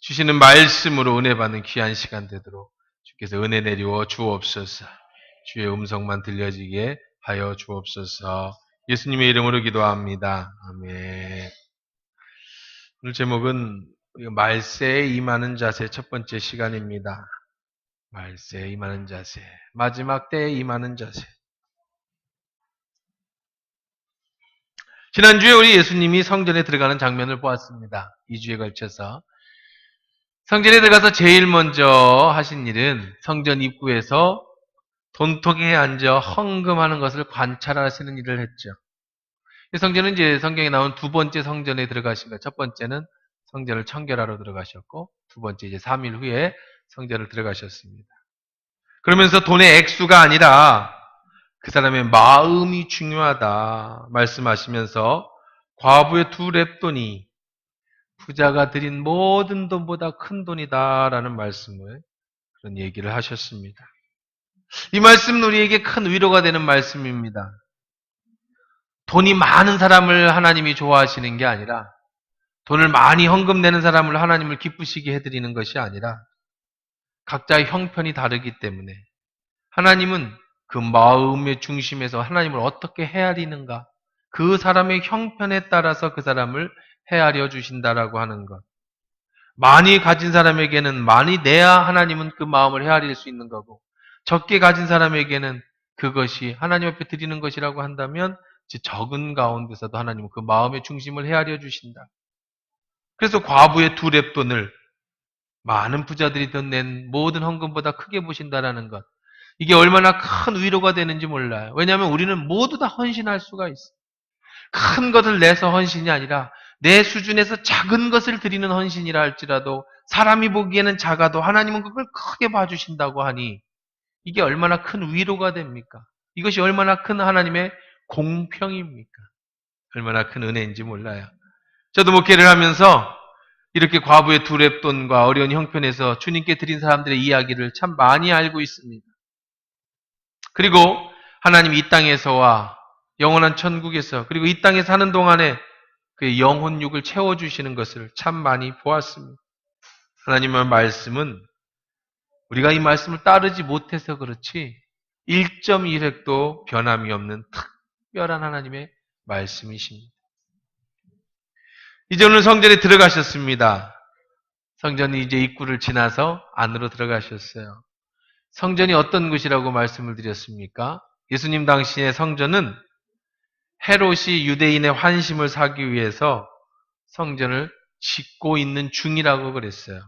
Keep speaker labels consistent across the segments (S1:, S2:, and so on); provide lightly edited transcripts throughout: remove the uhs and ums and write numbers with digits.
S1: 주시는 말씀으로 은혜 받는 귀한 시간 되도록 주께서 은혜 내리워 주옵소서. 주의 음성만 들려지게 하여 주옵소서. 예수님의 이름으로 기도합니다. 아멘. 오늘 제목은 말세에 임하는 자세 첫 번째 시간입니다. 말세에 임하는 자세, 마지막 때에 임하는 자세. 지난주에 우리 예수님이 성전에 들어가는 장면을 보았습니다. 2주에 걸쳐서. 성전에 들어가서 제일 먼저 하신 일은 성전 입구에서 돈통에 앉아 헌금하는 것을 관찰하시는 일을 했죠. 이 성전은 이제 성경에 나온 두 번째 성전에 들어가신 것. 첫 번째는 성전을 청결하러 들어가셨고, 두 번째 이제 3일 후에 성전을 들어가셨습니다. 그러면서 돈의 액수가 아니라 그 사람의 마음이 중요하다 말씀하시면서 과부의 2렙돈이 부자가 드린 모든 돈보다 큰 돈이다라는 말씀을 그런 얘기를 하셨습니다. 이 말씀은 우리에게 큰 위로가 되는 말씀입니다. 돈이 많은 사람을 하나님이 좋아하시는 게 아니라 돈을 많이 헌금 내는 사람을 하나님을 기쁘시게 해드리는 것이 아니라 각자의 형편이 다르기 때문에 하나님은 그 마음의 중심에서 하나님을 어떻게 헤아리는가, 그 사람의 형편에 따라서 그 사람을 헤아려 주신다라고 하는 것. 많이 가진 사람에게는 많이 내야 하나님은 그 마음을 헤아릴 수 있는 거고, 적게 가진 사람에게는 그것이 하나님 앞에 드리는 것이라고 한다면 적은 가운데서도 하나님은 그 마음의 중심을 헤아려 주신다. 그래서 과부의 2렙돈을 많은 부자들이 돈 낸 모든 헌금보다 크게 보신다라는 것. 이게 얼마나 큰 위로가 되는지 몰라요. 왜냐하면 우리는 모두 다 헌신할 수가 있어요. 큰 것을 내서 헌신이 아니라 내 수준에서 작은 것을 드리는 헌신이라 할지라도 사람이 보기에는 작아도 하나님은 그걸 크게 봐주신다고 하니 이게 얼마나 큰 위로가 됩니까? 이것이 얼마나 큰 하나님의 공평입니까? 얼마나 큰 은혜인지 몰라요. 저도 목회를 하면서 이렇게 과부의 2렙돈과 어려운 형편에서 주님께 드린 사람들의 이야기를 참 많이 알고 있습니다. 그리고 하나님이 이 땅에서와 영원한 천국에서 그리고 이 땅에 사는 동안에 그 영혼육을 채워주시는 것을 참 많이 보았습니다. 하나님의 말씀은 우리가 이 말씀을 따르지 못해서 그렇지 1.1획도 변함이 없는 특별한 하나님의 말씀이십니다. 이제 오늘 성전에 들어가셨습니다. 성전이 이제 입구를 지나서 안으로 들어가셨어요. 성전이 어떤 곳이라고 말씀을 드렸습니까? 예수님 당시의 성전은 헤롯이 유대인의 환심을 사기 위해서 성전을 짓고 있는 중이라고 그랬어요.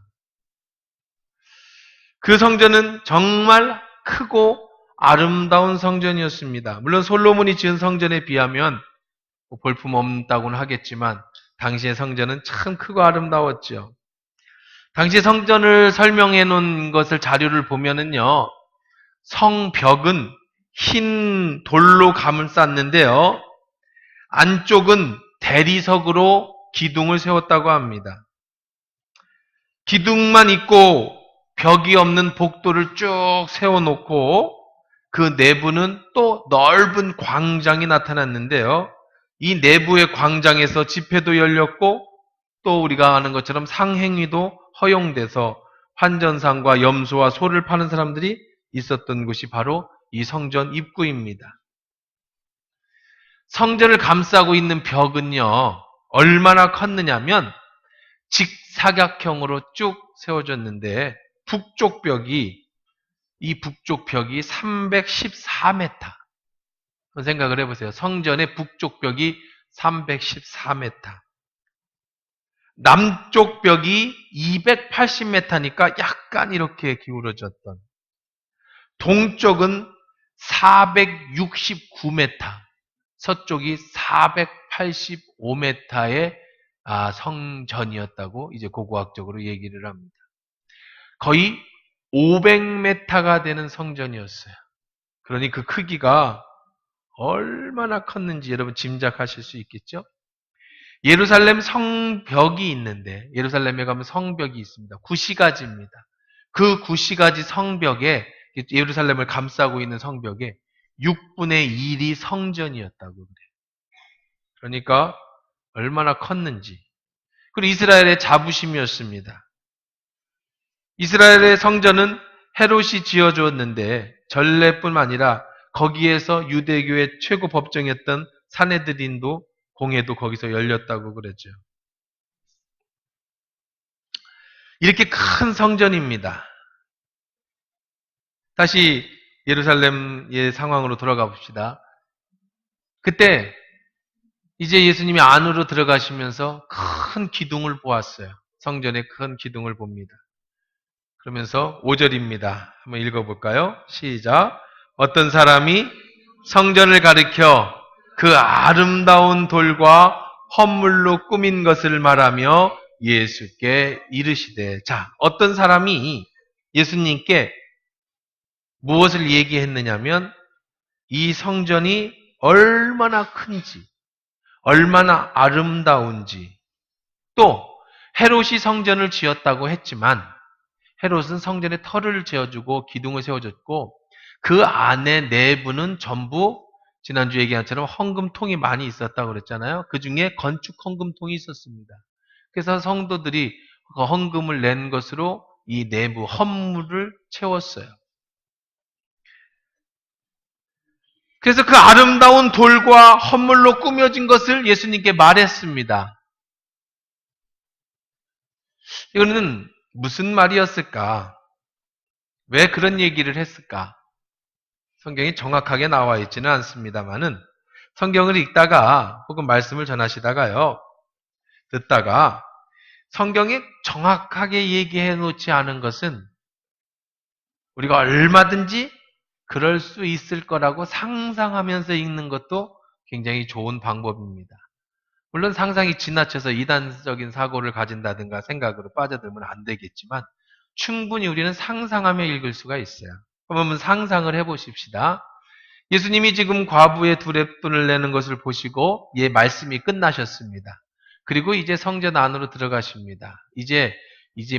S1: 그 성전은 정말 크고 아름다운 성전이었습니다. 물론 솔로몬이 지은 성전에 비하면 볼품없다고는 하겠지만 당시의 성전은 참 크고 아름다웠죠. 당시 성전을 설명해 놓은 것을 자료를 보면은요, 성벽은 흰 돌로 감쌌는데요, 안쪽은 대리석으로 기둥을 세웠다고 합니다. 기둥만 있고 벽이 없는 복도를 쭉 세워놓고 그 내부는 또 넓은 광장이 나타났는데요, 이 내부의 광장에서 집회도 열렸고 또 우리가 아는 것처럼 상행위도 허용돼서 환전상과 염소와 소를 파는 사람들이 있었던 곳이 바로 이 성전 입구입니다. 성전을 감싸고 있는 벽은요, 얼마나 컸느냐면 직사각형으로 쭉 세워졌는데 이 북쪽 벽이 314m. 생각을 해보세요. 성전의 북쪽 벽이 314m. 남쪽 벽이 280m니까 약간 이렇게 기울어졌던. 동쪽은 469m, 서쪽이 485m의 성전이었다고 이제 고고학적으로 얘기를 합니다. 거의 500m가 되는 성전이었어요. 그러니 그 크기가 얼마나 컸는지 여러분 짐작하실 수 있겠죠? 예루살렘 성벽이 있는데, 예루살렘에 가면 성벽이 있습니다. 구시가지입니다. 그 구시가지 성벽에, 예루살렘을 감싸고 있는 성벽에 6분의 1이 성전이었다고 그래요. 그러니까 얼마나 컸는지. 그리고 이스라엘의 자부심이었습니다. 이스라엘의 성전은 헤롯이 지어주었는데 전례뿐만 아니라 거기에서 유대교의 최고 법정이었던 산헤드린도 공회도 거기서 열렸다고 그랬죠. 이렇게 큰 성전입니다. 다시 예루살렘의 상황으로 돌아가 봅시다. 그때 이제 예수님이 안으로 들어가시면서 큰 기둥을 보았어요. 성전에 큰 기둥을 봅니다. 그러면서 5절입니다. 한번 읽어볼까요? 시작. 어떤 사람이 성전을 가리켜 그 아름다운 돌과 헌물로 꾸민 것을 말하며 예수께 이르시되. 자, 어떤 사람이 예수님께 무엇을 얘기했느냐면 이 성전이 얼마나 큰지, 얼마나 아름다운지, 또 헤롯이 성전을 지었다고 했지만 헤롯은 성전에 터를 지어주고 기둥을 세워줬고 그 안에 내부는 전부 지난주 얘기한 것처럼 헌금통이 많이 있었다고 그랬잖아요. 그 중에 건축 헌금통이 있었습니다. 그래서 성도들이 그 헌금을 낸 것으로 이 내부 헌물을 채웠어요. 그래서 그 아름다운 돌과 헌물로 꾸며진 것을 예수님께 말했습니다. 이거는 무슨 말이었을까? 왜 그런 얘기를 했을까? 성경이 정확하게 나와 있지는 않습니다만은 성경을 읽다가 혹은 말씀을 전하시다가요. 듣다가 성경이 정확하게 얘기해 놓지 않은 것은 우리가 얼마든지 그럴 수 있을 거라고 상상하면서 읽는 것도 굉장히 좋은 방법입니다. 물론 상상이 지나쳐서 이단적인 사고를 가진다든가 생각으로 빠져들면 안 되겠지만 충분히 우리는 상상하며 읽을 수가 있어요. 한번 상상을 해보십시다. 예수님이 지금 과부의 두 렙돈을 내는 것을 보시고 말씀이 끝나셨습니다. 그리고 이제 성전 안으로 들어가십니다. 이제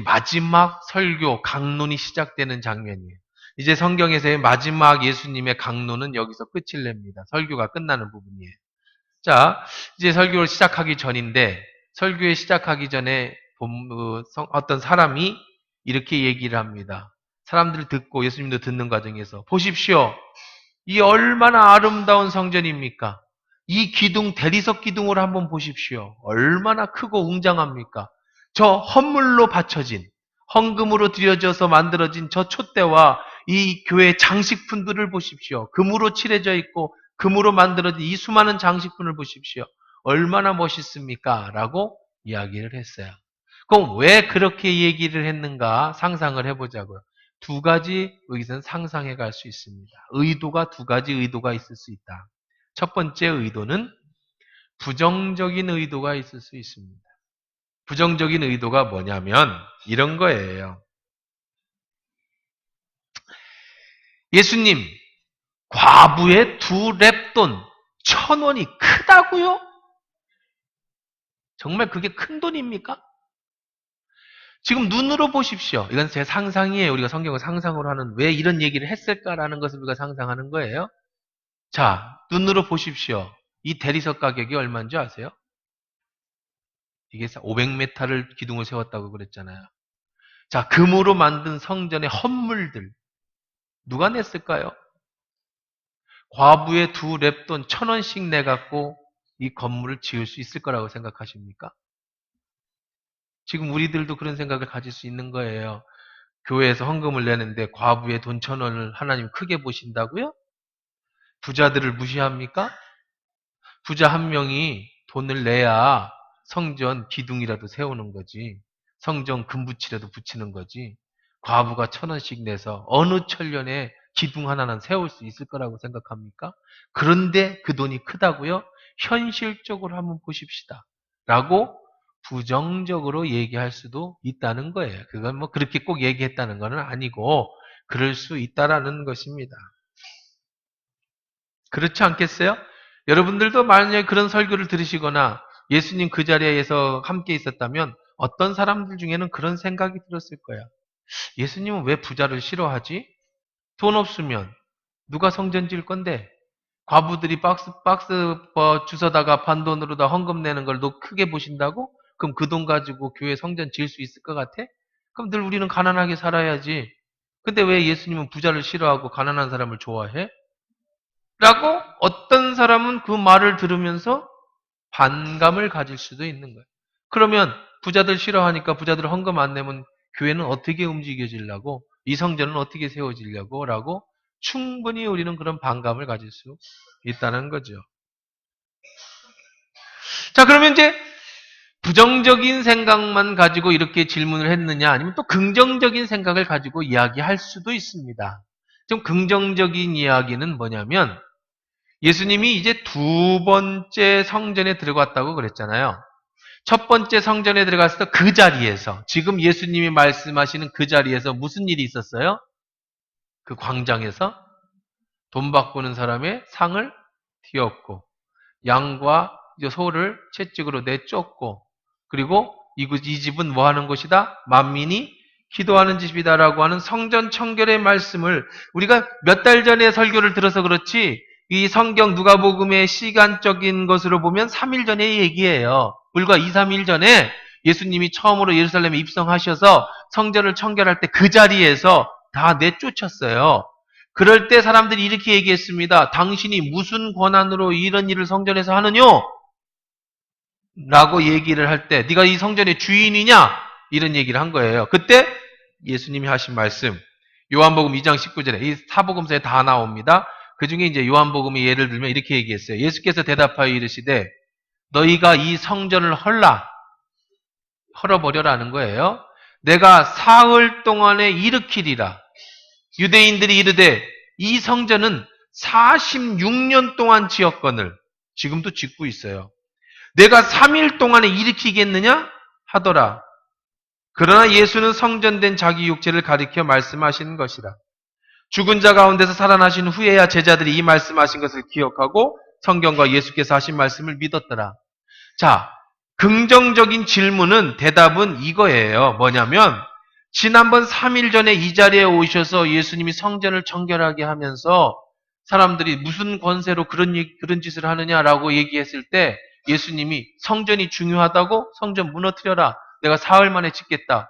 S1: 마지막 설교, 강론이 시작되는 장면이에요. 이제 성경에서의 마지막 예수님의 강론은 여기서 끝을 냅니다. 설교가 끝나는 부분이에요. 자, 이제 설교를 시작하기 전인데 설교에 시작하기 전에 어떤 사람이 이렇게 얘기를 합니다. 사람들 듣고 예수님도 듣는 과정에서 보십시오. 이 얼마나 아름다운 성전입니까? 이 기둥, 대리석 기둥을 한번 보십시오. 얼마나 크고 웅장합니까? 저 헌물로 바쳐진, 헌금으로 들여져서 만들어진 저 촛대와 이 교회 장식품들을 보십시오. 금으로 칠해져 있고 금으로 만들어진 이 수많은 장식품을 보십시오. 얼마나 멋있습니까? 라고 이야기를 했어요. 그럼 왜 그렇게 얘기를 했는가 상상을 해보자고요. 두 가지 여기서는 상상해 갈 수 있습니다. 의도가 두 가지 의도가 있을 수 있다. 첫 번째 의도는 부정적인 의도가 있을 수 있습니다. 부정적인 의도가 뭐냐면 이런 거예요. 예수님, 과부의 두 렙돈 1,000원이 크다고요? 정말 그게 큰 돈입니까? 지금 눈으로 보십시오. 이건 제 상상이에요. 우리가 성경을 상상으로 하는 왜 이런 얘기를 했을까라는 것을 우리가 상상하는 거예요. 자, 눈으로 보십시오. 이 대리석 가격이 얼마인지 아세요? 이게 500m를 기둥을 세웠다고 그랬잖아요. 자, 금으로 만든 성전의 헌물들 누가 냈을까요? 과부의 두 렙돈 1,000원씩 내갖고 이 건물을 지을 수 있을 거라고 생각하십니까? 지금 우리들도 그런 생각을 가질 수 있는 거예요. 교회에서 헌금을 내는데 과부의 돈 1,000원을 하나님 크게 보신다고요? 부자들을 무시합니까? 부자 한 명이 돈을 내야 성전 기둥이라도 세우는 거지. 성전 금붙이라도 붙이는 거지. 과부가 1,000원씩 내서 어느 천년에 기둥 하나는 세울 수 있을 거라고 생각합니까? 그런데 그 돈이 크다고요? 현실적으로 한번 보십시다. 라고 부정적으로 얘기할 수도 있다는 거예요. 그건 뭐 그렇게 꼭 얘기했다는 건 아니고 그럴 수 있다라는 것입니다. 그렇지 않겠어요? 여러분들도 만약에 그런 설교를 들으시거나 예수님 그 자리에서 함께 있었다면 어떤 사람들 중에는 그런 생각이 들었을 거야. 예수님은 왜 부자를 싫어하지? 돈 없으면 누가 성전 지을 건데? 과부들이 박스 주워다가 반돈으로 다 헌금 내는 걸 너 크게 보신다고? 그럼 그 돈 가지고 교회 성전 지을 수 있을 것 같아? 그럼 늘 우리는 가난하게 살아야지. 근데 왜 예수님은 부자를 싫어하고 가난한 사람을 좋아해? 라고 어떤 사람은 그 말을 들으면서 반감을 가질 수도 있는 거예요. 그러면 부자들 싫어하니까 부자들 헌금 안 내면 교회는 어떻게 움직여지려고? 이 성전은 어떻게 세워지려고? 라고 충분히 우리는 그런 반감을 가질 수 있다는 거죠. 자, 그러면 이제 부정적인 생각만 가지고 이렇게 질문을 했느냐, 아니면 또 긍정적인 생각을 가지고 이야기할 수도 있습니다. 좀 긍정적인 이야기는 뭐냐면, 예수님이 이제 두 번째 성전에 들어갔다고 그랬잖아요. 첫 번째 성전에 들어갔을 때 그 자리에서, 지금 예수님이 말씀하시는 그 자리에서 무슨 일이 있었어요? 그 광장에서 돈 바꾸는 사람의 상을 띄었고, 양과 소를 채찍으로 내쫓고, 그리고 이 집은 뭐 하는 곳이다? 만민이 기도하는 집이다라고 하는 성전 청결의 말씀을 우리가 몇 달 전에 설교를 들어서 그렇지, 이 성경 누가복음의 시간적인 것으로 보면 3일 전의 얘기예요. 불과 2, 3일 전에 예수님이 처음으로 예루살렘에 입성하셔서 성전을 청결할 때 그 자리에서 다 내쫓았어요. 그럴 때 사람들이 이렇게 얘기했습니다. 당신이 무슨 권한으로 이런 일을 성전에서 하느냐? 라고 얘기를 할 때 네가 이 성전의 주인이냐? 이런 얘기를 한 거예요. 그때 예수님이 하신 말씀, 요한복음 2장 19절에 이 사복음서에 다 나옵니다. 그 중에 이제 요한복음이 예를 들면 이렇게 얘기했어요. 예수께서 대답하여 이르시되 너희가 이 성전을 헐어버려라는 거예요. 내가 사흘 동안에 일으키리라. 유대인들이 이르되 이 성전은 46년 동안 지었거늘 지금도 짓고 있어요. 내가 3일 동안에 일으키겠느냐? 하더라. 그러나 예수는 성전된 자기 육체를 가리켜 말씀하시는 것이라. 죽은 자 가운데서 살아나신 후에야 제자들이 이 말씀하신 것을 기억하고 성경과 예수께서 하신 말씀을 믿었더라. 자, 긍정적인 질문은, 대답은 이거예요. 뭐냐면 지난번 3일 전에 이 자리에 오셔서 예수님이 성전을 청결하게 하면서 사람들이 무슨 권세로 그런 짓을 하느냐라고 얘기했을 때 예수님이 성전이 중요하다고? 성전 무너뜨려라. 내가 사흘 만에 짓겠다.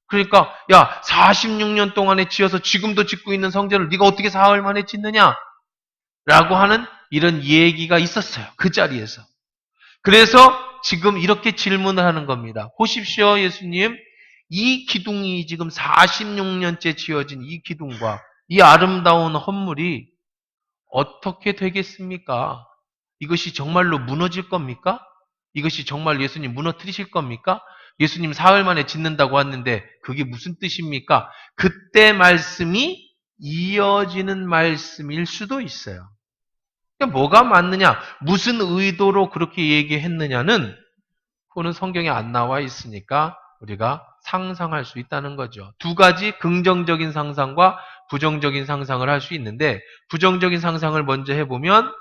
S1: 그러니까 야, 46년 동안에 지어서 지금도 짓고 있는 성전을 네가 어떻게 사흘 만에 짓느냐? 라고 하는 이런 얘기가 있었어요. 그 자리에서. 그래서 지금 이렇게 질문을 하는 겁니다. 보십시오, 예수님. 이 기둥이 지금 46년째 지어진 이 기둥과 이 아름다운 헌물이 어떻게 되겠습니까? 이것이 정말로 무너질 겁니까? 이것이 정말 예수님 무너뜨리실 겁니까? 예수님 사흘 만에 짓는다고 했는데 그게 무슨 뜻입니까? 그때 말씀이 이어지는 말씀일 수도 있어요. 그러니까 뭐가 맞느냐? 무슨 의도로 그렇게 얘기했느냐는 그거는 성경에 안 나와 있으니까 우리가 상상할 수 있다는 거죠. 두 가지 긍정적인 상상과 부정적인 상상을 할 수 있는데 부정적인 상상을 먼저 해보면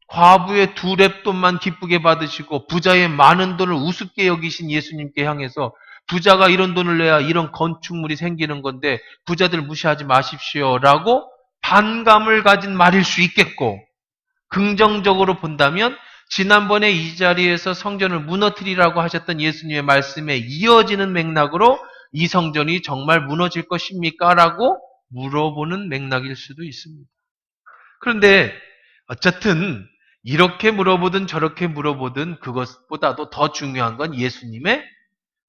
S1: 과부의 2렙돈만 기쁘게 받으시고 부자의 많은 돈을 우습게 여기신 예수님께 향해서 부자가 이런 돈을 내야 이런 건축물이 생기는 건데 부자들 무시하지 마십시오 라고 반감을 가진 말일 수 있겠고, 긍정적으로 본다면 지난번에 이 자리에서 성전을 무너뜨리라고 하셨던 예수님의 말씀에 이어지는 맥락으로 이 성전이 정말 무너질 것입니까? 라고 물어보는 맥락일 수도 있습니다. 그런데 어쨌든 이렇게 물어보든 저렇게 물어보든 그것보다도 더 중요한 건 예수님의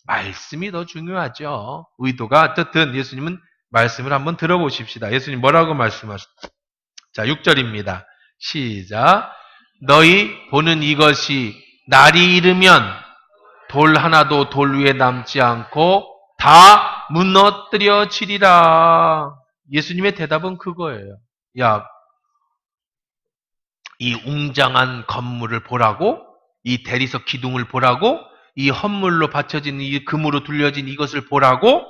S1: 말씀이 더 중요하죠. 의도가 어쨌든 예수님은 말씀을 한번 들어보십시다. 예수님 뭐라고 말씀하셨죠? 자, 6절입니다. 시작. 너희 보는 이것이 날이 이르면 돌 하나도 돌 위에 남지 않고 다 무너뜨려지리라. 예수님의 대답은 그거예요. 야, 이 웅장한 건물을 보라고? 이 대리석 기둥을 보라고? 이 헌물로 바쳐진 이 금으로 둘려진 이것을 보라고?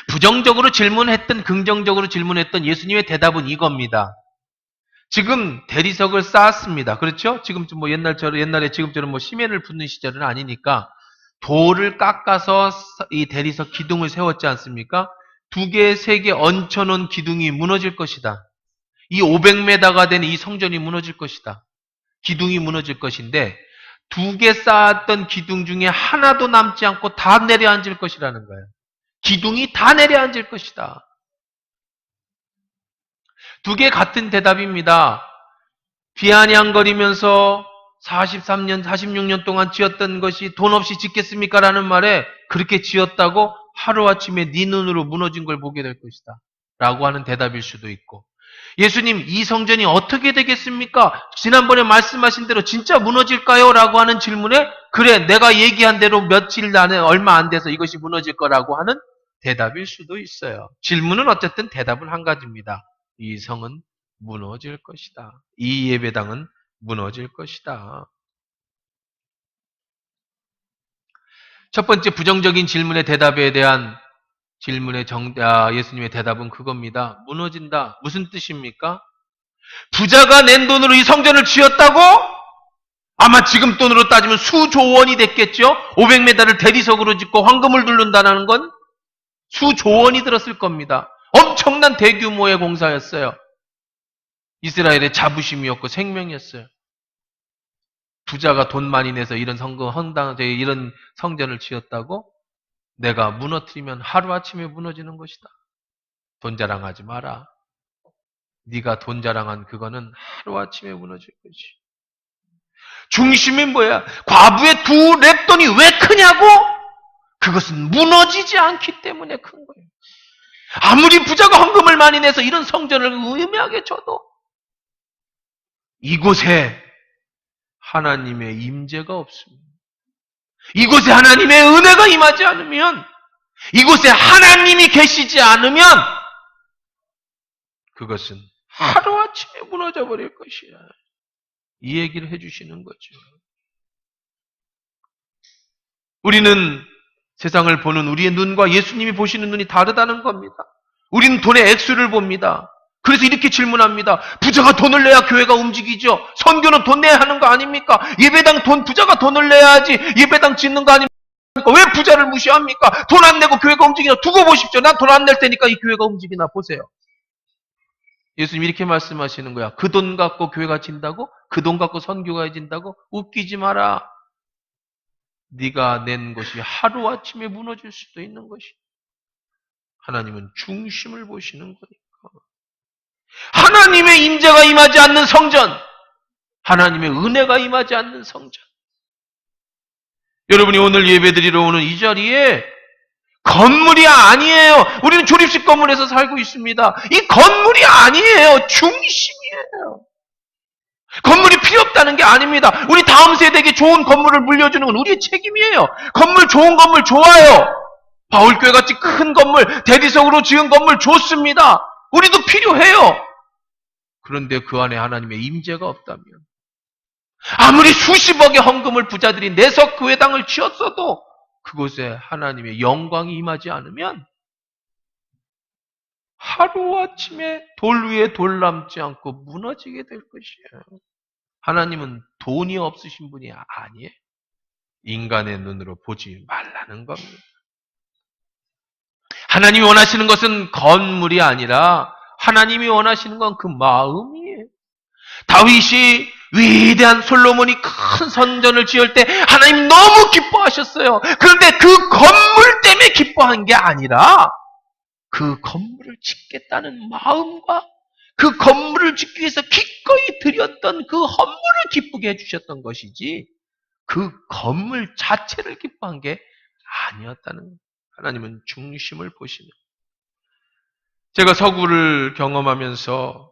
S1: 부정적으로 질문했던, 긍정적으로 질문했던 예수님의 대답은 이겁니다. 지금 대리석을 쌓았습니다. 그렇죠? 지금 뭐 옛날에 지금처럼 뭐 시멘을 붓는 시절은 아니니까 돌을 깎아서 이 대리석 기둥을 세웠지 않습니까? 2개, 3개 얹혀놓은 기둥이 무너질 것이다. 이 500m가 된 이 성전이 무너질 것이다. 기둥이 무너질 것인데 2개 쌓았던 기둥 중에 하나도 남지 않고 다 내려앉을 것이라는 거예요. 기둥이 다 내려앉을 것이다. 두 개 같은 대답입니다. 비아냥거리면서 43년, 46년 동안 지었던 것이 돈 없이 짓겠습니까? 라는 말에 그렇게 지었다고 하루아침에 네 눈으로 무너진 걸 보게 될 것이다. 라고 하는 대답일 수도 있고, 예수님, 이 성전이 어떻게 되겠습니까? 지난번에 말씀하신 대로 진짜 무너질까요? 라고 하는 질문에 그래, 내가 얘기한 대로 며칠 안에 얼마 안 돼서 이것이 무너질 거라고 하는 대답일 수도 있어요. 질문은 어쨌든 대답은 한 가지입니다. 이 성은 무너질 것이다. 이 예배당은 무너질 것이다. 첫 번째 부정적인 질문의 대답에 대한 예수님의 대답은 그겁니다. 무너진다. 무슨 뜻입니까? 부자가 낸 돈으로 이 성전을 지었다고? 아마 지금 돈으로 따지면 수조 원이 됐겠죠? 500m를 대리석으로 짓고 황금을 두른다는 건 수조 원이 들었을 겁니다. 엄청난 대규모의 공사였어요. 이스라엘의 자부심이었고 생명이었어요. 부자가 돈 많이 내서 이런 이런 성전을 지었다고? 내가 무너뜨리면 하루아침에 무너지는 것이다. 돈 자랑하지 마라. 네가 돈 자랑한 그거는 하루아침에 무너질 것이. 중심이 뭐야? 과부의 두 랩돈이 왜 크냐고? 그것은 무너지지 않기 때문에 큰 거예요. 아무리 부자가 헌금을 많이 내서 이런 성전을 의미하게 줘도 이곳에 하나님의 임재가 없습니다. 이곳에 하나님의 은혜가 임하지 않으면, 이곳에 하나님이 계시지 않으면 그것은 하루아침에 무너져 버릴 것이야. 이 얘기를 해주시는 거죠. 우리는 세상을 보는 우리의 눈과 예수님이 보시는 눈이 다르다는 겁니다. 우리는 돈의 액수를 봅니다. 그래서 이렇게 질문합니다. 부자가 돈을 내야 교회가 움직이죠. 선교는 돈 내야 하는 거 아닙니까? 예배당 부자가 돈을 내야지 예배당 짓는 거 아닙니까? 왜 부자를 무시합니까? 돈 안 내고 교회가 움직이나 두고 보십시오. 난 돈 안 낼 테니까 이 교회가 움직이나 보세요. 예수님 이렇게 말씀하시는 거야. 그 돈 갖고 교회가 진다고? 그 돈 갖고 선교가 진다고? 웃기지 마라. 네가 낸 것이 하루아침에 무너질 수도 있는 것이. 하나님은 중심을 보시는 거니까. 하나님의 임재가 임하지 않는 성전, 하나님의 은혜가 임하지 않는 성전. 여러분이 오늘 예배드리러 오는 이 자리에 건물이 아니에요. 우리는 조립식 건물에서 살고 있습니다. 이 건물이 아니에요. 중심이에요. 건물이 필요 없다는 게 아닙니다. 우리 다음 세대에게 좋은 건물을 물려주는 건 우리의 책임이에요. 건물, 좋은 건물 좋아요. 바울교회 같이 큰 건물, 대리석으로 지은 건물 좋습니다. 우리도 필요해요. 그런데 그 안에 하나님의 임재가 없다면, 아무리 수십억의 헌금을 부자들이 내서 교회당을 지었어도 그곳에 하나님의 영광이 임하지 않으면 하루아침에 돌 위에 돌 남지 않고 무너지게 될 것이에요. 하나님은 돈이 없으신 분이 아니에요. 인간의 눈으로 보지 말라는 겁니다. 하나님이 원하시는 것은 건물이 아니라 하나님이 원하시는 건 그 마음이에요. 다윗이 위대한 솔로몬이 큰 성전을 지을 때 하나님이 너무 기뻐하셨어요. 그런데 그 건물 때문에 기뻐한 게 아니라 그 건물을 짓겠다는 마음과 그 건물을 짓기 위해서 기꺼이 드렸던 그 헌물을 기쁘게 해주셨던 것이지 그 건물 자체를 기뻐한 게 아니었다는 거예요. 하나님은 중심을 보시는. 제가 서구를 경험하면서,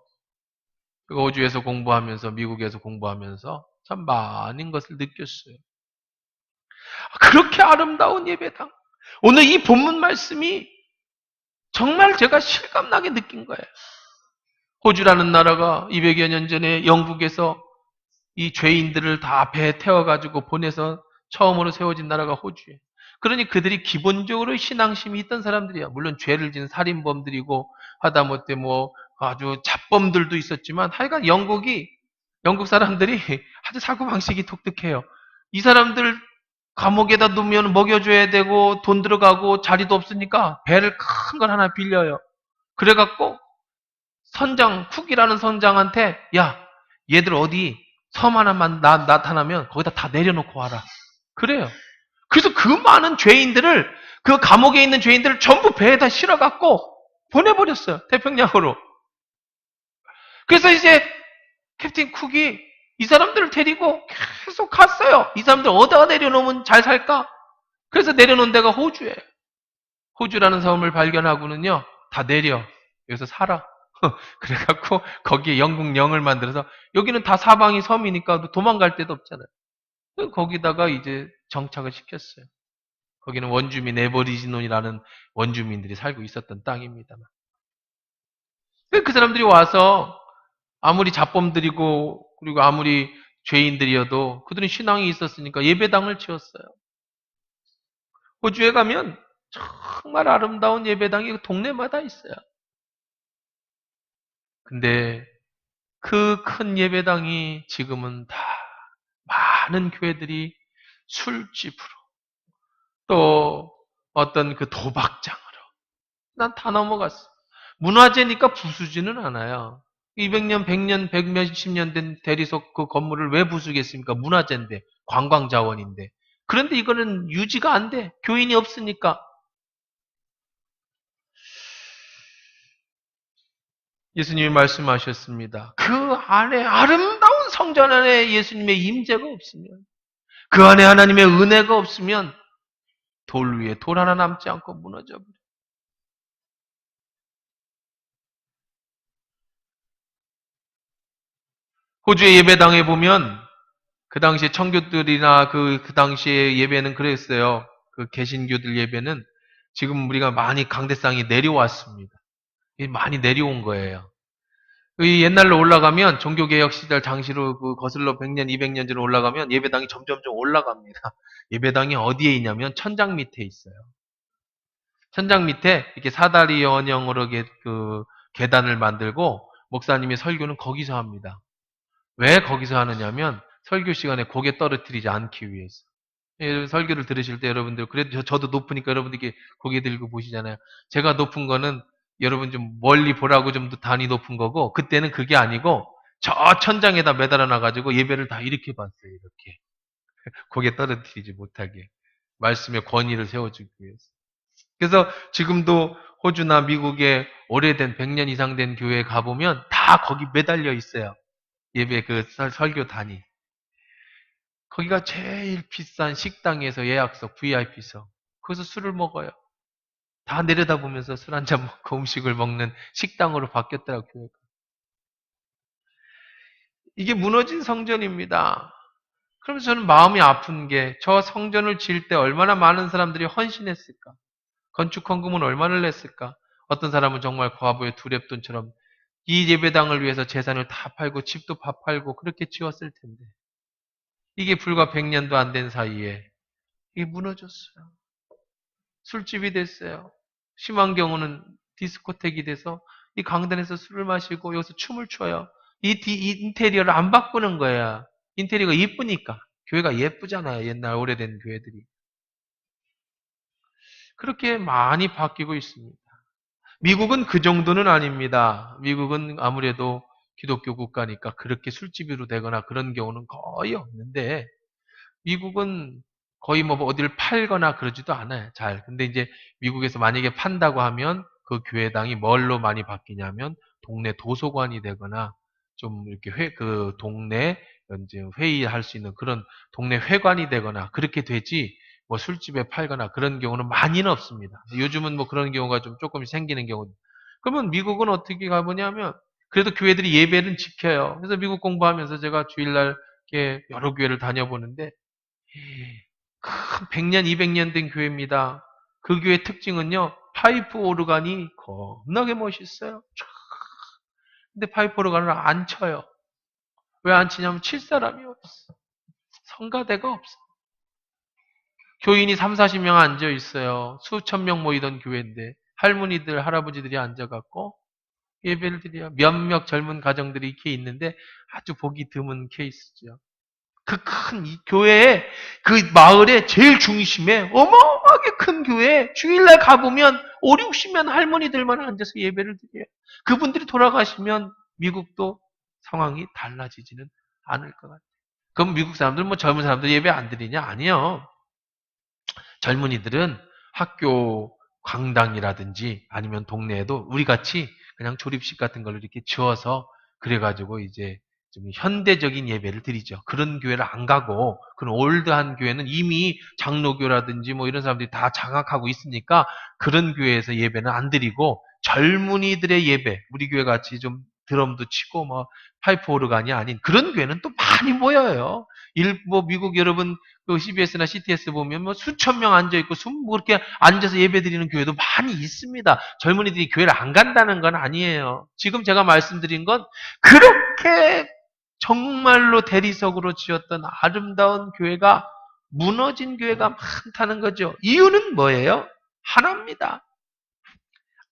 S1: 호주에서 공부하면서, 미국에서 공부하면서 참 많은 것을 느꼈어요. 그렇게 아름다운 예배당. 오늘 이 본문 말씀이 정말 제가 실감나게 느낀 거예요. 호주라는 나라가 200여 년 전에 영국에서 이 죄인들을 다 배에 태워가지고 보내서 처음으로 세워진 나라가 호주예요. 그러니 그들이 기본적으로 신앙심이 있던 사람들이야. 물론 죄를 지은 살인범들이고 하다못해 아주 잡범들도 있었지만 하여간 영국 사람들이 아주 사고방식이 독특해요. 이 사람들 감옥에다 놓으면 먹여줘야 되고 돈 들어가고 자리도 없으니까 배를 큰 걸 하나 빌려요. 그래갖고 쿡이라는 선장한테 야, 얘들 어디 섬 하나만 나타나면 거기다 다 내려놓고 와라. 그래요. 그래서 그 많은 죄인들을 그 감옥에 있는 죄인들을 전부 배에다 실어갖고 보내버렸어요. 태평양으로. 그래서 이제 캡틴 쿡이 이 사람들을 데리고 계속 갔어요. 이 사람들 어디다 내려놓으면 잘 살까? 그래서 내려놓은 데가 호주예요. 호주라는 섬을 발견하고는요, 다 내려. 여기서 살아. 그래갖고 거기에 영국 영을 만들어서 여기는 다 사방이 섬이니까 도망갈 데도 없잖아요. 거기다가 이제 정착을 시켰어요. 거기는 원주민 에버리지논이라는 원주민들이 살고 있었던 땅입니다만. 그 사람들이 와서 아무리 잡범들이고 그리고 아무리 죄인들이어도 그들은 신앙이 있었으니까 예배당을 지었어요. 호주에 가면 정말 아름다운 예배당이 동네마다 있어요. 근데 그 큰 예배당이 지금은 다 많은 교회들이 술집으로 또 어떤 그 도박장으로 난 다 넘어갔어. 문화재니까 부수지는 않아요. 200년, 100년, 100몇십 년 된 대리석 그 건물을 왜 부수겠습니까? 문화재인데, 관광자원인데. 그런데 이거는 유지가 안 돼. 교인이 없으니까. 예수님이 말씀하셨습니다. 그 안에 아름다운 성전 안에 예수님의 임재가 없으면, 그 안에 하나님의 은혜가 없으면 돌 위에 돌 하나 남지 않고 무너져 버려. 호주의 예배당에 보면 그 당시에 청교들이나 그 당시에 예배는 그랬어요. 그 개신교들 예배는 지금 우리가 많이 강대상이 내려왔습니다. 많이 내려온 거예요. 이 옛날로 올라가면 종교개혁 시절 당시로 그 거슬러 100년, 200년 전으로 올라가면 예배당이 점점점 올라갑니다. 예배당이 어디에 있냐면 천장 밑에 있어요. 천장 밑에 이렇게 사다리 원형으로 그 계단을 만들고 목사님의 설교는 거기서 합니다. 왜 거기서 하느냐면 설교 시간에 고개 떨어뜨리지 않기 위해서. 설교를 들으실 때 여러분들 그래도 저도 높으니까 여러분들이 고개 들고 보시잖아요. 제가 높은 거는 여러분 좀 멀리 보라고 좀 더 단이 높은 거고 그때는 그게 아니고 저 천장에다 매달아 놔가지고 예배를 다 이렇게 봤어요. 이렇게 고개 떨어뜨리지 못하게 말씀의 권위를 세워주기 위해서. 그래서 지금도 호주나 미국의 오래된 100년 이상 된 교회에 가보면 다 거기 매달려 있어요. 예배 그 설교단이. 거기가 제일 비싼 식당에서 예약석, VIP석. 거기서 술을 먹어요. 다 내려다보면서 술 한잔 먹고 음식을 먹는 식당으로 바뀌었더라고요, 교회가. 이게 무너진 성전입니다. 그러면서 저는 마음이 아픈 게 저 성전을 지을 때 얼마나 많은 사람들이 헌신했을까? 건축 헌금은 얼마나 냈을까? 어떤 사람은 정말 과부의 두랩돈처럼 이 예배당을 위해서 재산을 다 팔고 집도 다 팔고 그렇게 지었을 텐데 이게 불과 100년도 안 된 사이에 이게 무너졌어요. 술집이 됐어요. 심한 경우는 디스코텍이 돼서 이 강단에서 술을 마시고 여기서 춤을 춰요. 이 인테리어를 안 바꾸는 거야. 인테리어가 예쁘니까. 교회가 예쁘잖아요. 옛날 오래된 교회들이. 그렇게 많이 바뀌고 있습니다. 미국은 그 정도는 아닙니다. 미국은 아무래도 기독교 국가니까 그렇게 술집으로 되거나 그런 경우는 거의 없는데 미국은 거의 뭐 어디를 팔거나 그러지도 않아요. 잘. 근데 이제 미국에서 만약에 판다고 하면 그 교회당이 뭘로 많이 바뀌냐면 동네 도서관이 되거나 좀 이렇게 그 동네 이제 회의할 수 있는 그런 동네 회관이 되거나 그렇게 되지 뭐 술집에 팔거나 그런 경우는 많이는 없습니다. 요즘은 뭐 그런 경우가 좀 조금씩 생기는 경우. 그러면 미국은 어떻게 가보냐면 그래도 교회들이 예배는 지켜요. 그래서 미국 공부하면서 제가 주일날 이렇게 여러 교회를 다녀보는데 큰 100년, 200년 된 교회입니다. 그 교회 특징은요, 파이프 오르간이 겁나게 멋있어요. 근데 파이프 오르간을 안 쳐요. 왜 안 치냐면 칠 사람이 없어. 성가대가 없어. 교인이 3, 40명 앉아 있어요. 수천 명 모이던 교회인데 할머니들, 할아버지들이 앉아갖고 예배를 드려요. 몇몇 젊은 가정들이 이렇게 있는데 아주 보기 드문 케이스죠. 그 큰 교회에 그 마을의 제일 중심에 어마어마하게 큰 교회에 주일날 가보면 5, 60명 할머니들만 앉아서 예배를 드려요. 그분들이 돌아가시면 미국도 상황이 달라지지는 않을 것 같아요. 그럼 미국 사람들 뭐 젊은 사람들 예배 안 드리냐? 아니요. 젊은이들은 학교 강당이라든지 아니면 동네에도 우리 같이 그냥 조립식 같은 걸 이렇게 지어서 그래가지고 이제 좀 현대적인 예배를 드리죠. 그런 교회를 안 가고 그런 올드한 교회는 이미 장로교라든지 뭐 이런 사람들이 다 장악하고 있으니까 그런 교회에서 예배는 안 드리고 젊은이들의 예배, 우리 교회 같이 좀 드럼도 치고 뭐 파이프 오르간이 아닌 그런 교회는 또 많이 모여요. 뭐 미국 여러분 그 CBS나 CTS 보면 뭐 수천 명 앉아 있고 뭐 그렇게 앉아서 예배 드리는 교회도 많이 있습니다. 젊은이들이 교회를 안 간다는 건 아니에요. 지금 제가 말씀드린 건 그렇게 정말로 대리석으로 지었던 아름다운 교회가 무너진 교회가 많다는 거죠. 이유는 뭐예요? 하나입니다.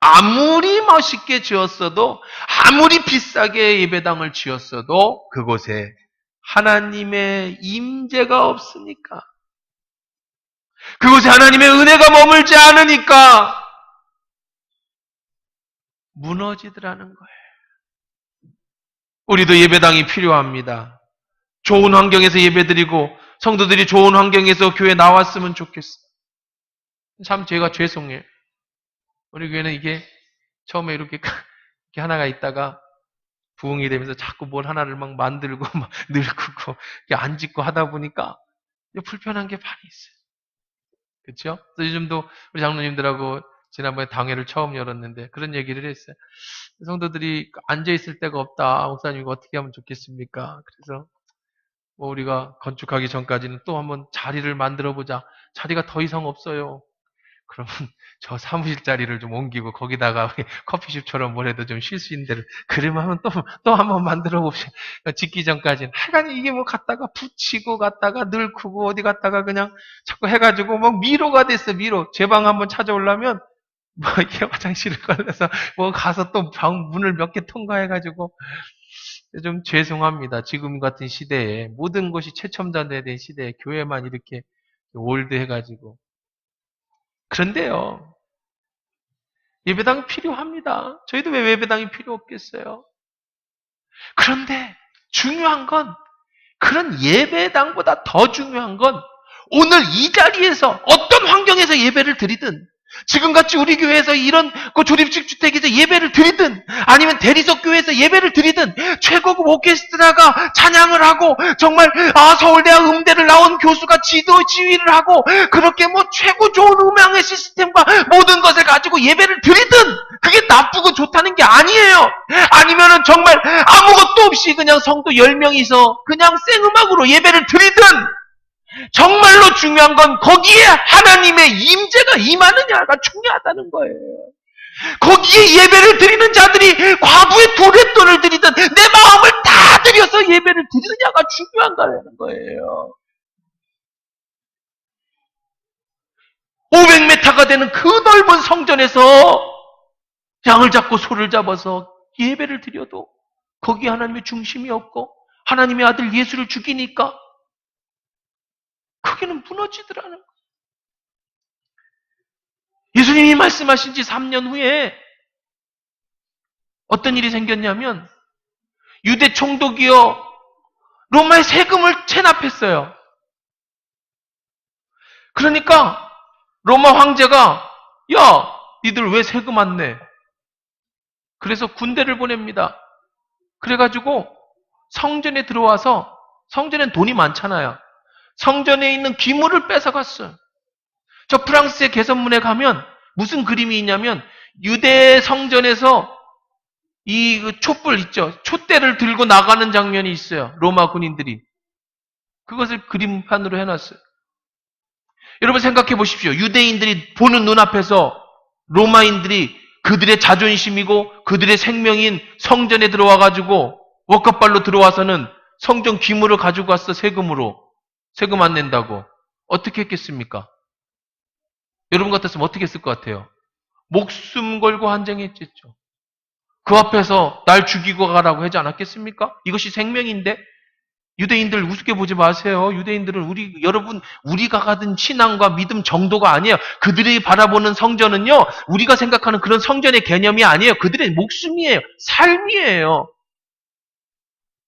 S1: 아무리 멋있게 지었어도 아무리 비싸게 예배당을 지었어도 그곳에 하나님의 임재가 없으니까 그곳에 하나님의 은혜가 머물지 않으니까 무너지더라는 거예요. 우리도 예배당이 필요합니다. 좋은 환경에서 예배드리고 성도들이 좋은 환경에서 교회에 나왔으면 좋겠어요. 참 제가 죄송해요. 우리 교회는 이게 처음에 이렇게 하나가 있다가 부흥이 되면서 자꾸 뭘 하나를 막 만들고 막 늙고 안 짓고 하다 보니까 불편한 게 많이 있어요. 그렇죠? 요즘도 우리 장로님들하고 지난번에 당회를 처음 열었는데 그런 얘기를 했어요. 성도들이 앉아 있을 데가 없다. 목사님 이거 어떻게 하면 좋겠습니까? 그래서 뭐 우리가 건축하기 전까지는 또 한번 자리를 만들어 보자. 자리가 더 이상 없어요. 그러면 저 사무실 자리를 좀 옮기고 거기다가 커피숍처럼 뭐래도 좀 쉴 수 있는 데를 그러면 하면 또 한번 만들어 봅시다. 짓기 전까지는 하여간 이게 뭐 갔다가 붙이고 갔다가 늙고 어디 갔다가 그냥 자꾸 해가지고 뭐 미로가 됐어. 미로. 제 방 한번 찾아오려면 뭐 이렇게 화장실을 걸려서 뭐 가서 또 방 문을 몇 개 통과해가지고 좀 죄송합니다. 지금 같은 시대에 모든 것이 최첨단에 된 시대에 교회만 이렇게 올드해가지고 그런데요. 예배당 필요합니다. 저희도 왜 예배당이 필요 없겠어요? 그런데 중요한 건 그런 예배당보다 더 중요한 건 오늘 이 자리에서 어떤 환경에서 예배를 드리든 지금같이 우리 교회에서 이런 그 조립식 주택에서 예배를 드리든 아니면 대리석 교회에서 예배를 드리든 최고급 오케스트라가 찬양을 하고 정말 서울대학 음대를 나온 교수가 지휘를 하고 그렇게 뭐 최고 좋은 음향의 시스템과 모든 것을 가지고 예배를 드리든 그게 나쁘고 좋다는 게 아니에요. 아니면은 정말 아무것도 없이 그냥 성도 10명이서 그냥 생음악으로 예배를 드리든 정말로 중요한 건 거기에 하나님의 임재가 임하느냐가 중요하다는 거예요. 거기에 예배를 드리는 자들이 과부의 두렛돈을 드리든 내 마음을 다 드려서 예배를 드리느냐가 중요한다는 거예요. 500m가 되는 그 넓은 성전에서 양을 잡고 소를 잡아서 예배를 드려도 거기에 하나님의 중심이 없고 하나님의 아들 예수를 죽이니까 거기는 무너지더라는 거예요. 예수님이 말씀하신 지 3년 후에 어떤 일이 생겼냐면 유대 총독이요 로마의 세금을 체납했어요. 그러니까 로마 황제가 야 니들 왜 세금 안 내? 그래서 군대를 보냅니다. 그래가지고 성전에 들어와서 성전엔 돈이 많잖아요. 성전에 있는 기물을 뺏어갔어요. 저 프랑스의 개선문에 가면 무슨 그림이 있냐면 유대 성전에서 이 촛불 있죠. 촛대를 들고 나가는 장면이 있어요. 로마 군인들이. 그것을 그림판으로 해놨어요. 여러분 생각해 보십시오. 유대인들이 보는 눈앞에서 로마인들이 그들의 자존심이고 그들의 생명인 성전에 들어와가지고 워커발로 들어와서는 성전 기물을 가지고 왔어. 세금으로. 세금 안 낸다고. 어떻게 했겠습니까? 여러분 같았으면 어떻게 했을 것 같아요? 목숨 걸고 한쟁했겠죠. 그 앞에서 날 죽이고 가라고 하지 않았겠습니까? 이것이 생명인데 유대인들 우습게 보지 마세요. 유대인들은 우리가 가진 신앙과 믿음 정도가 아니에요. 그들이 바라보는 성전은요. 우리가 생각하는 그런 성전의 개념이 아니에요. 그들의 목숨이에요. 삶이에요.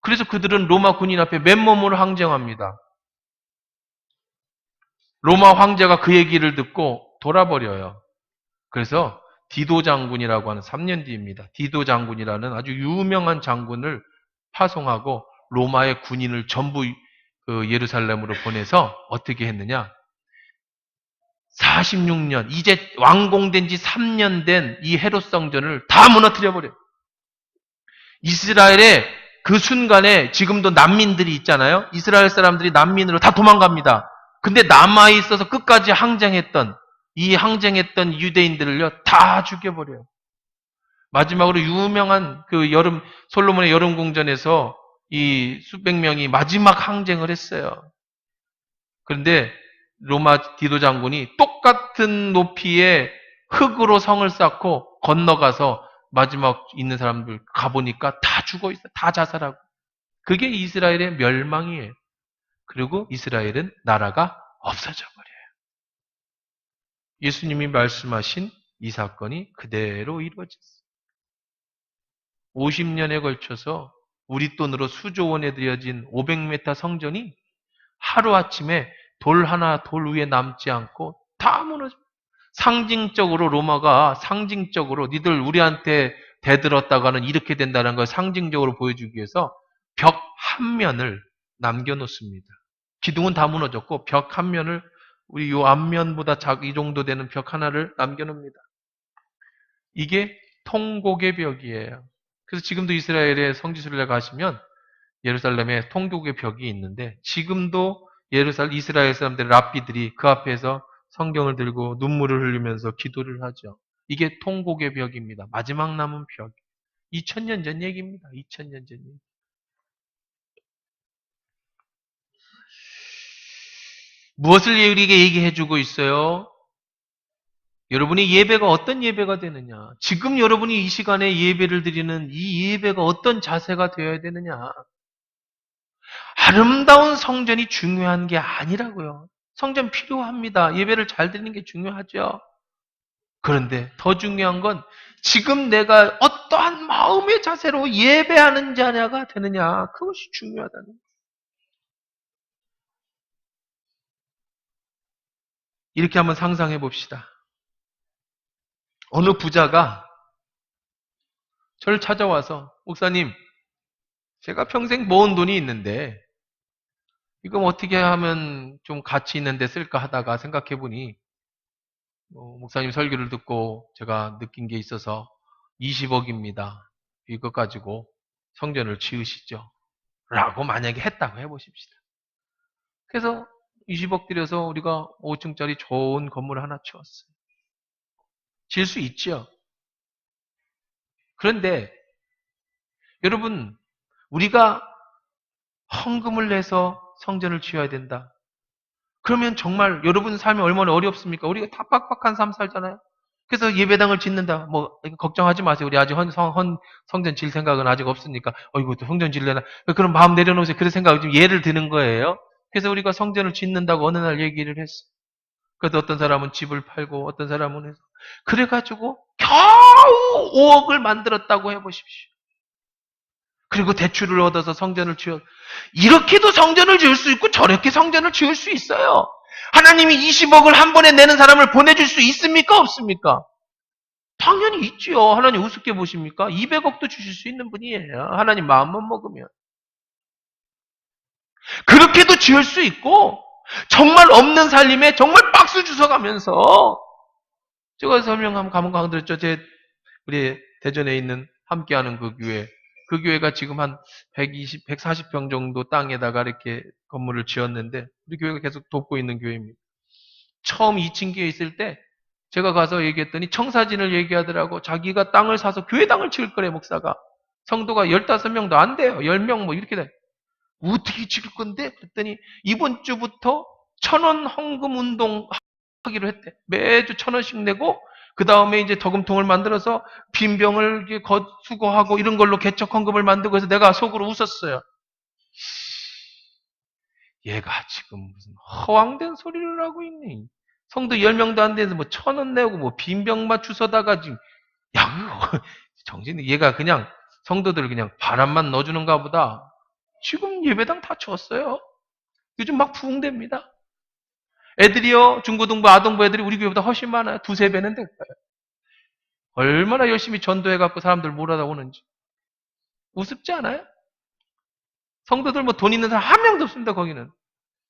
S1: 그래서 그들은 로마 군인 앞에 맨몸으로 항쟁합니다. 로마 황제가 그 얘기를 듣고 돌아버려요. 그래서 디도 장군이라고 하는 3년 뒤입니다. 디도 장군이라는 아주 유명한 장군을 파송하고 로마의 군인을 전부 예루살렘으로 보내서 어떻게 했느냐? 46년, 이제 완공된 지 3년 된 이 헤롯 성전을 다 무너뜨려버려요. 이스라엘의 그 순간에 지금도 난민들이 있잖아요. 이스라엘 사람들이 난민으로 다 도망갑니다. 근데 남아있어서 끝까지 항쟁했던 유대인들을요, 다 죽여버려요. 마지막으로 유명한 솔로몬의 여름 궁전에서 이 수백 명이 마지막 항쟁을 했어요. 그런데 로마 디도 장군이 똑같은 높이의 흙으로 성을 쌓고 건너가서 마지막 있는 사람들 가보니까 다 죽어 있어요. 다 자살하고. 그게 이스라엘의 멸망이에요. 그리고 이스라엘은 나라가 없어져 버려요. 예수님이 말씀하신 이 사건이 그대로 이루어졌어요. 50년에 걸쳐서 우리 돈으로 수조 원에 들여진 500m 성전이 하루아침에 돌 하나 돌 위에 남지 않고 다 무너져. 상징적으로 로마가 상징적으로 니들 우리한테 대들었다가는 이렇게 된다는 걸 상징적으로 보여주기 위해서 벽 한 면을 남겨놓습니다. 기둥은 다 무너졌고 벽 한 면을 우리 요 앞면보다 이 정도 되는 벽 하나를 남겨놓습니다. 이게 통곡의 벽이에요. 그래서 지금도 이스라엘의 성지순례 가시면 예루살렘에 통곡의 벽이 있는데 지금도 이스라엘 사람들 랍비들이 그 앞에서 성경을 들고 눈물을 흘리면서 기도를 하죠. 이게 통곡의 벽입니다. 마지막 남은 벽. 2000년 전 얘기입니다. 2000년 전 얘기. 무엇을 우리에게 얘기해주고 있어요? 여러분의 예배가 어떤 예배가 되느냐? 지금 여러분이 이 시간에 예배를 드리는 이 예배가 어떤 자세가 되어야 되느냐? 아름다운 성전이 중요한 게 아니라고요. 성전 필요합니다. 예배를 잘 드리는 게 중요하죠. 그런데 더 중요한 건 지금 내가 어떠한 마음의 자세로 예배하는 자냐가 되느냐. 그것이 중요하다는 거예요. 이렇게 한번 상상해 봅시다. 어느 부자가 저를 찾아와서 목사님, 제가 평생 모은 돈이 있는데 이거 어떻게 하면 좀 가치 있는 데 쓸까 하다가 생각해 보니 목사님 설교를 듣고 제가 느낀 게 있어서 20억입니다. 이것 가지고 성전을 지으시죠. 라고 만약에 했다고 해보십시다. 그래서 20억 들여서 우리가 5층짜리 좋은 건물 하나 지었어요. 지을 수 있죠. 그런데 여러분, 우리가 헌금을 내서 성전을 지어야 된다. 그러면 정말 여러분 삶이 얼마나 어렵습니까? 우리가 다 빡빡한 삶 살잖아요. 그래서 예배당을 짓는다. 뭐 걱정하지 마세요. 우리 아직 성전 질 생각은 아직 없으니까. 어이구 또 성전 질려나. 그럼 마음 내려놓으세요. 그런 생각을 좀 예를 드는 거예요. 그래서 우리가 성전을 짓는다고 어느 날 얘기를 했어. 그래도 어떤 사람은 집을 팔고 어떤 사람은 해서 그래가지고 겨우 5억을 만들었다고 해보십시오. 그리고 대출을 얻어서 성전을 지어. 이렇게도 성전을 지을 수 있고 저렇게 성전을 지을 수 있어요. 하나님이 20억을 한 번에 내는 사람을 보내줄 수 있습니까? 없습니까? 당연히 있지요. 하나님 우습게 보십니까? 200억도 주실 수 있는 분이에요. 하나님 마음만 먹으면. 그렇게도 지을 수 있고 정말 없는 살림에 정말 박수 주워가면서 제가 설명하면 가면 강드렸죠. 우리 대전에 있는 함께하는 그 교회. 그 교회가 지금 한 120, 140평 정도 땅에다가 이렇게 건물을 지었는데 우리 교회가 계속 돕고 있는 교회입니다. 처음 2층 교회에 있을 때 제가 가서 얘기했더니 청사진을 얘기하더라고. 자기가 땅을 사서 교회당을 지을 거래 목사가. 성도가 15명도 안 돼요. 10명 뭐 이렇게 돼. 어떻게 지을 건데? 그랬더니 이번 주부터 1,000원 헌금 운동 하기로 했대. 매주 1,000원씩 내고 그 다음에 이제 저금통을 만들어서 빈병을 수거하고 이런 걸로 개척 헌금을 만들고 해서 내가 속으로 웃었어요. 얘가 지금 무슨 허황된 소리를 하고 있네. 성도 10명도 안 돼서 뭐 1,000원 내고 뭐 빈병만 주워다가 지금 야, 정신이 얘가 그냥 성도들 그냥 바람만 넣어주는가 보다. 지금 예배당 다 쳤어요. 요즘 막 부흥됩니다. 애들이요, 중고등부, 아동부 애들이 우리 교회보다 훨씬 많아요. 두세 배는 될 거예요. 얼마나 열심히 전도해갖고 사람들 몰아다 오는지. 우습지 않아요? 성도들 뭐 돈 있는 사람 한 명도 없습니다, 거기는.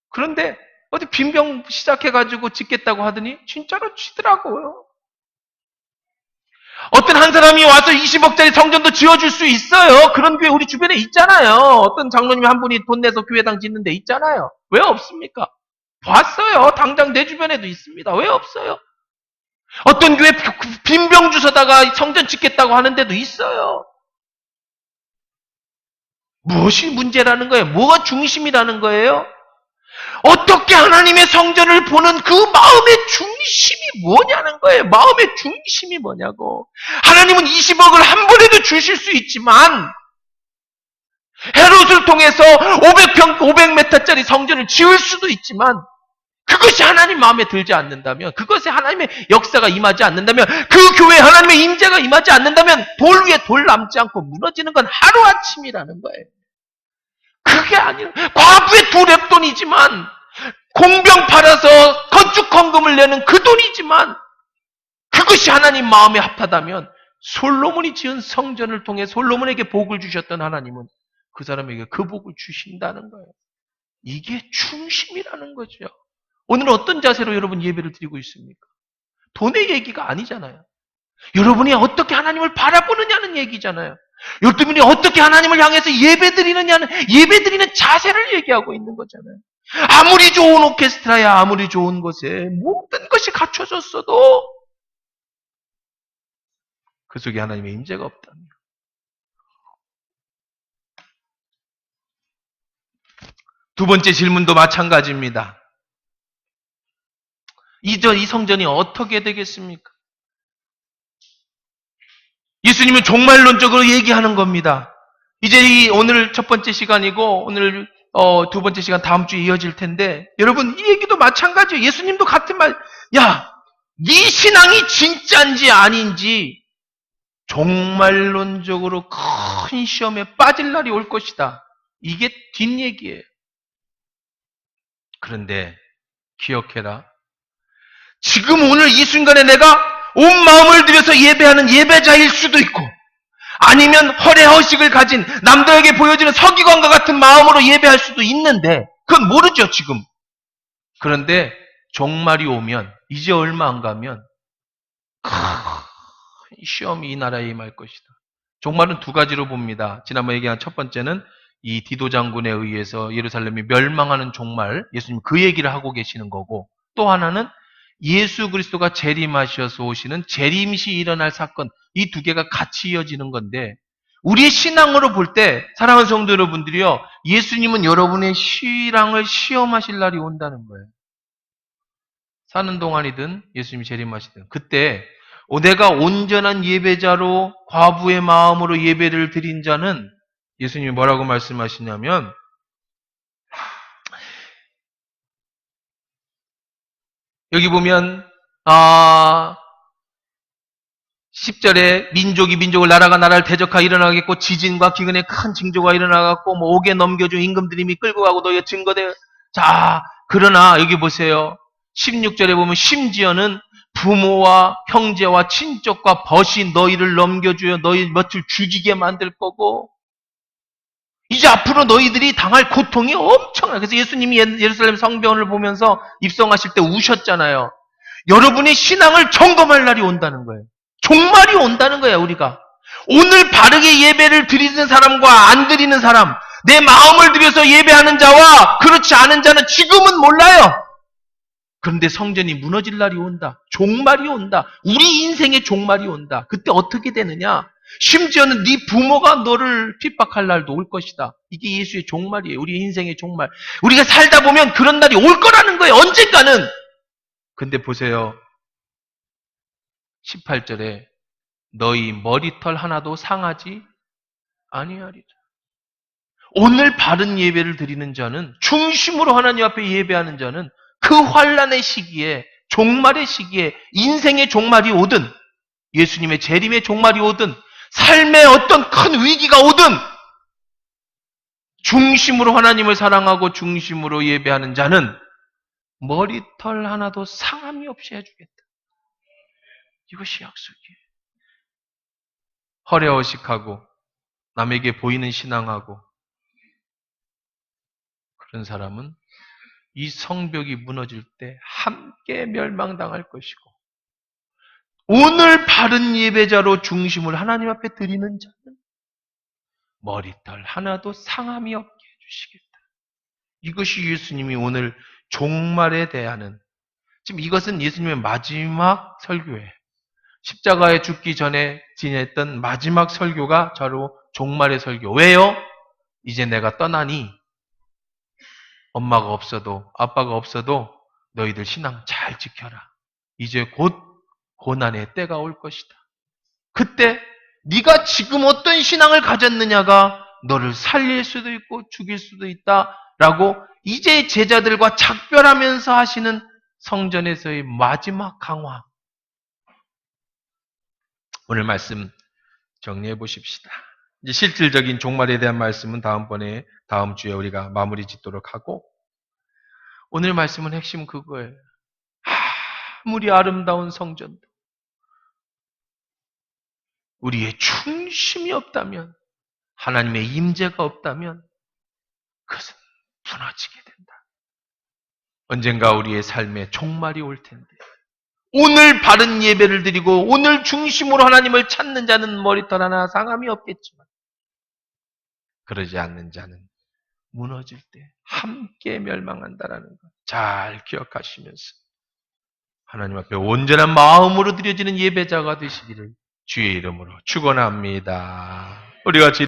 S1: 그런데 어디 빈병 시작해가지고 짓겠다고 하더니 진짜로 치더라고요. 어떤 한 사람이 와서 20억짜리 성전도 지어줄 수 있어요. 그런 교회 우리 주변에 있잖아요. 어떤 장로님 한 분이 돈 내서 교회당 짓는 데 있잖아요. 왜 없습니까? 봤어요. 당장 내 주변에도 있습니다. 왜 없어요? 어떤 교회 빈병 주워다가 성전 짓겠다고 하는 데도 있어요. 무엇이 문제라는 거예요? 뭐가 중심이라는 거예요? 어떻게 하나님의 성전을 보는 그 마음의 중심이 뭐냐는 거예요. 마음의 중심이 뭐냐고. 하나님은 20억을 한 번에도 주실 수 있지만 헤롯을 통해서 500m짜리 성전을 지을 수도 있지만 그것이 하나님 마음에 들지 않는다면, 그것에 하나님의 역사가 임하지 않는다면, 그 교회에 하나님의 임재가 임하지 않는다면 돌 위에 돌 남지 않고 무너지는 건 하루아침이라는 거예요. 그게 아니라 과부의 두 랩돈이지만 공병 팔아서 건축 헌금을 내는 그 돈이지만 그것이 하나님 마음에 합하다면 솔로몬이 지은 성전을 통해 솔로몬에게 복을 주셨던 하나님은 그 사람에게 그 복을 주신다는 거예요. 이게 중심이라는 거죠. 오늘은 어떤 자세로 여러분 예배를 드리고 있습니까? 돈의 얘기가 아니잖아요. 여러분이 어떻게 하나님을 바라보느냐는 얘기잖아요. 여러분이 어떻게 하나님을 향해서 예배드리느냐는, 예배드리는 자세를 얘기하고 있는 거잖아요. 아무리 좋은 오케스트라야, 아무리 좋은 곳에 모든 것이 갖춰졌어도 그 속에 하나님의 임재가 없다면, 두 번째 질문도 마찬가지입니다. 이 성전이 어떻게 되겠습니까? 예수님은 종말론적으로 얘기하는 겁니다. 이제 오늘 첫 번째 시간이고 오늘 두 번째 시간 다음 주에 이어질 텐데, 여러분 이 얘기도 마찬가지예요. 예수님도 같은 말, 야, 네 신앙이 진짜인지 아닌지 종말론적으로 큰 시험에 빠질 날이 올 것이다. 이게 뒷얘기예요. 그런데 기억해라. 지금 오늘 이 순간에 내가 온 마음을 들여서 예배하는 예배자일 수도 있고, 아니면 허례허식을 가진 남들에게 보여지는 서기관과 같은 마음으로 예배할 수도 있는데, 그건 모르죠 지금. 그런데 종말이 오면, 이제 얼마 안 가면 큰 시험이 이 나라에 임할 것이다. 종말은 두 가지로 봅니다. 지난번에 얘기한 첫 번째는 이 디도 장군에 의해서 예루살렘이 멸망하는 종말, 예수님 그 얘기를 하고 계시는 거고, 또 하나는 예수 그리스도가 재림하셔서 오시는 재림시 일어날 사건, 이 두 개가 같이 이어지는 건데, 우리의 신앙으로 볼 때 사랑하는 성도 여러분들이요, 예수님은 여러분의 신앙을 시험하실 날이 온다는 거예요. 사는 동안이든 예수님이 재림하시든 그때 내가 온전한 예배자로 과부의 마음으로 예배를 드린 자는, 예수님이 뭐라고 말씀하시냐면, 여기 보면 10절에 민족이 민족을, 나라가 나라를 대적하여 일어나겠고 지진과 기근의 큰 징조가 일어나갖고 옥에 넘겨준 임금들이 끌고 가고 너희의 증거대. 자, 그러나 여기 보세요. 16절에 보면 심지어는 부모와 형제와 친족과 벗이 너희를 넘겨주어 너희 며칠 죽이게 만들 거고, 이제 앞으로 너희들이 당할 고통이 엄청나요. 그래서 예수님이 예루살렘 성전을 보면서 입성하실 때 우셨잖아요. 여러분의 신앙을 점검할 날이 온다는 거예요. 종말이 온다는 거예요. 우리가 오늘 바르게 예배를 드리는 사람과 안 드리는 사람, 내 마음을 들여서 예배하는 자와 그렇지 않은 자는 지금은 몰라요. 그런데 성전이 무너질 날이 온다. 종말이 온다. 우리 인생의 종말이 온다. 그때 어떻게 되느냐? 심지어는 네 부모가 너를 핍박할 날도 올 것이다. 이게 예수의 종말이에요. 우리 인생의 종말. 우리가 살다 보면 그런 날이 올 거라는 거예요. 언젠가는. 근데 보세요. 18절에 너희 머리털 하나도 상하지 아니하리라. 오늘 바른 예배를 드리는 자는, 중심으로 하나님 앞에 예배하는 자는 그 환난의 시기에, 종말의 시기에, 인생의 종말이 오든 예수님의 재림의 종말이 오든 삶의 어떤 큰 위기가 오든 중심으로 하나님을 사랑하고 중심으로 예배하는 자는 머리털 하나도 상함이 없이 해주겠다. 이것이 약속이에요. 허례허식하고 남에게 보이는 신앙하고 그런 사람은 이 성벽이 무너질 때 함께 멸망당할 것이고 오늘 바른 예배자로 중심을 하나님 앞에 드리는 자는 머리털 하나도 상함이 없게 해주시겠다. 이것이 예수님이 오늘 종말에 대하는, 지금 이것은 예수님의 마지막 설교예요. 십자가에 죽기 전에 지냈던 마지막 설교가 바로 종말의 설교. 왜요? 이제 내가 떠나니 엄마가 없어도 아빠가 없어도 너희들 신앙 잘 지켜라. 이제 곧 고난의 때가 올 것이다. 그때 네가 지금 어떤 신앙을 가졌느냐가 너를 살릴 수도 있고 죽일 수도 있다라고 이제 제자들과 작별하면서 하시는 성전에서의 마지막 강화. 오늘 말씀 정리해 보십시다. 이제 실질적인 종말에 대한 말씀은 다음 주에 우리가 마무리 짓도록 하고, 오늘 말씀은 핵심 그거예요. 아무리 아름다운 성전도 우리의 중심이 없다면, 하나님의 임재가 없다면 그것은 무너지게 된다. 언젠가 우리의 삶에 종말이 올 텐데, 오늘 바른 예배를 드리고 오늘 중심으로 하나님을 찾는 자는 머리털 하나 상함이 없겠지만, 그러지 않는 자는 무너질 때 함께 멸망한다라는 것 잘 기억하시면서 하나님 앞에 온전한 마음으로 드려지는 예배자가 되시기를 주의 이름으로 축원합니다. 우리 같이